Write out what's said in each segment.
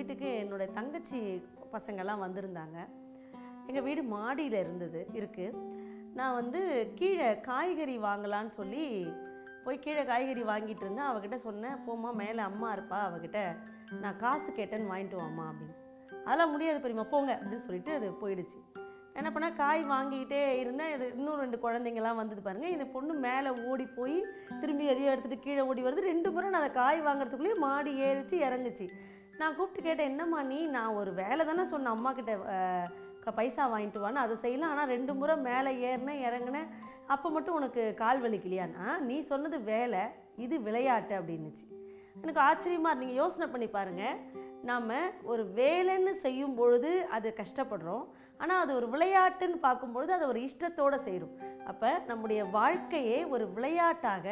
வீட்டுக்கு என்னோடய தங்கச்சி பசங்கள்லாம் வந்திருந்தாங்க. எங்கள் வீடு மாடியில் இருக்குது. நான் வந்து கீழே காய்கறி வாங்கலான்னு சொல்லி போய் கீழே காய்கறி வாங்கிட்டு இருந்தேன். அவகிட்ட சொன்னேன், போம்மா மேலே அம்மா இருப்பா, அவகிட்ட நான் காசு கேட்டேன்னு வாங்கிட்டு வாம்மா அப்படின்னு. அதெல்லாம் முடியாது பெரியம்மா போங்க அப்படின்னு சொல்லிட்டு அது போயிடுச்சு. என்ன பண்ணால் காய் வாங்கிக்கிட்டே இருந்தேன். இது இன்னும் 2 குழந்தைங்கள்லாம் வந்தது பாருங்கள். இந்த பொண்ணு மேலே ஓடி போய் திரும்பி எதையோ எடுத்துகிட்டு கீழே ஓடி வருது. 2 முறை நான் அதை காய் வாங்குறதுக்குள்ளேயே மாடி ஏறிச்சு இறங்குச்சு. நான் கூப்பிட்டு கேட்டேன், என்னம்மா நீ, நான் ஒரு வேலை தானே சொன்னேன் அம்மா கிட்ட பைசா வாங்கிட்டு வான்னு, அதை செய்யலாம். ஆனால் 2 முறை மேலே ஏறினேன் இறங்கினேன், அப்போ மட்டும் உனக்கு கால் வலிக்கலையான்னா, நீ சொன்னது வேலை, இது விளையாட்டு அப்படின்னுச்சு. எனக்கு ஆச்சரியமாக இருந்தீங்க. யோசனை பண்ணி பாருங்கள், நாம் ஒரு வேலைன்னு செய்யும் பொழுது அது கஷ்டப்படுறோம், ஆனால் அது ஒரு விளையாட்டுன்னு பார்க்கும்பொழுது அதை ஒரு இஷ்டத்தோடு செய்கிறோம். அப்போ நம்முடைய வாழ்க்கையே ஒரு விளையாட்டாக,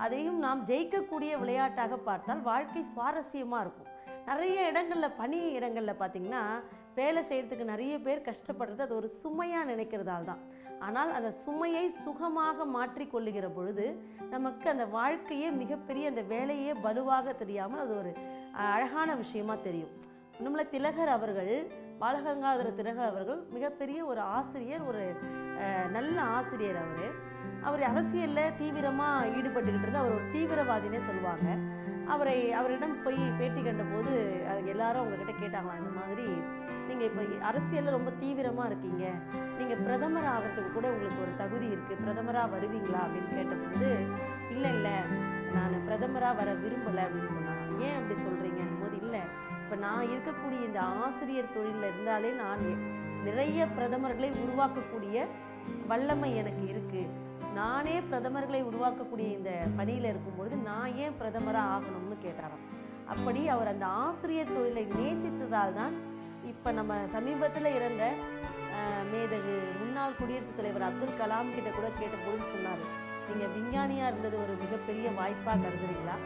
அதையும் நாம் ஜெயிக்கக்கூடிய விளையாட்டாக பார்த்தால் வாழ்க்கை சுவாரஸ்யமாக இருக்கும். நிறைய இடங்களில், பணி இடங்களில் பார்த்திங்கன்னா வேலை செய்கிறதுக்கு நிறைய பேர் கஷ்டப்படுறது அது ஒரு சுமையாக நினைக்கிறதால தான். ஆனால் அந்த சுமையை சுகமாக மாற்றிக்கொள்ளுகிற பொழுது நமக்கு அந்த வாழ்க்கையே மிகப்பெரிய, அந்த வேலையே பலுவாக தெரியாமல் அது ஒரு அழகான விஷயமாக தெரியும். நம்மள திலகர் அவர்கள், பாலகங்காதர திலகர் அவர்கள் மிகப்பெரிய ஒரு ஆசிரியர், ஒரு நல்ல ஆசிரியர். அவர் அரசியலில் தீவிரமாக ஈடுபட்டுக்கிட்டு இருந்து அவர் ஒரு தீவிரவாதினே சொல்லுவாங்க. அவரிடம் போய் பேட்டி கண்டபோது எல்லாரும் அவங்கக்கிட்ட கேட்டாங்களாம், இந்த மாதிரி நீங்கள் இப்போ அரசியலில் ரொம்ப தீவிரமாக இருக்கீங்க, நீங்கள் பிரதமர் ஆகிறதுக்கு கூட உங்களுக்கு ஒரு தகுதி இருக்குது, பிரதமராக வருவீங்களா அப்படின்னு கேட்டபோது, இல்லை நான் பிரதமராக வர விரும்பலை அப்படின்னு சொன்னாங்க. ஏன் அப்படி சொல்கிறீங்கன்னும் போது, இல்லை இப்போ நான் இருக்கக்கூடிய இந்த ஆசிரியர் தொழிலில் இருந்தாலே நான் நிறைய பிரதமர்களை உருவாக்கக்கூடிய வல்லமை எனக்கு இருக்குது, நானே பிரதமர்களை உருவாக்கக்கூடிய இந்த பணியில் இருக்கும்பொழுது நான் ஏன் பிரதமராக ஆகணும்னு கேட்டாராம். அப்படி அவர் அந்த ஆசிரியர் தொழிலை நேசித்ததால் தான் இப்போ நம்ம சமீபத்தில் இறந்த மேதகு முன்னாள் குடியரசுத் தலைவர் அப்துல் கலாம் கிட்ட கூட கேட்டபொழுது சொன்னார், நீங்கள் விஞ்ஞானியாக இருந்தது ஒரு மிகப்பெரிய வாய்ப்பாக கருதுறீங்களா,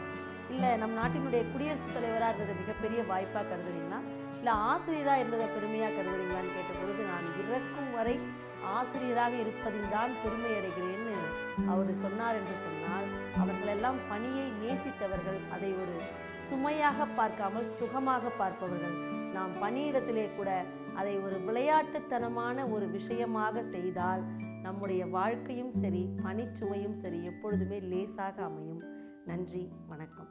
இல்லை நம் நாட்டினுடைய குடியரசுத் தலைவராக இருந்தது மிகப்பெரிய வாய்ப்பாக கருதுறீங்களா, இல்லை ஆசிரியராக இருந்ததை பெருமையாக கருதுறீங்களான்னு கேட்டபொழுது, நான் இறக்கும் வரை ஆசிரியராக இருப்பதில் தான் பெருமை அடைகிறேன்னு அவர் சொன்னார் என்று சொன்னால், அவர்களெல்லாம் பணியை நேசித்தவர்கள், அதை ஒரு சுமையாக பார்க்காமல் சுகமாக பார்ப்பவர்கள். நாம் பணியிடத்திலே கூட அதை ஒரு விளையாட்டுத்தனமான ஒரு விஷயமாக செய்தால் நம்முடைய வாழ்க்கையும் சரி, பணிச்சுமையும் சரி எப்பொழுதுமே லேசாக அமையும். நன்றி, வணக்கம்.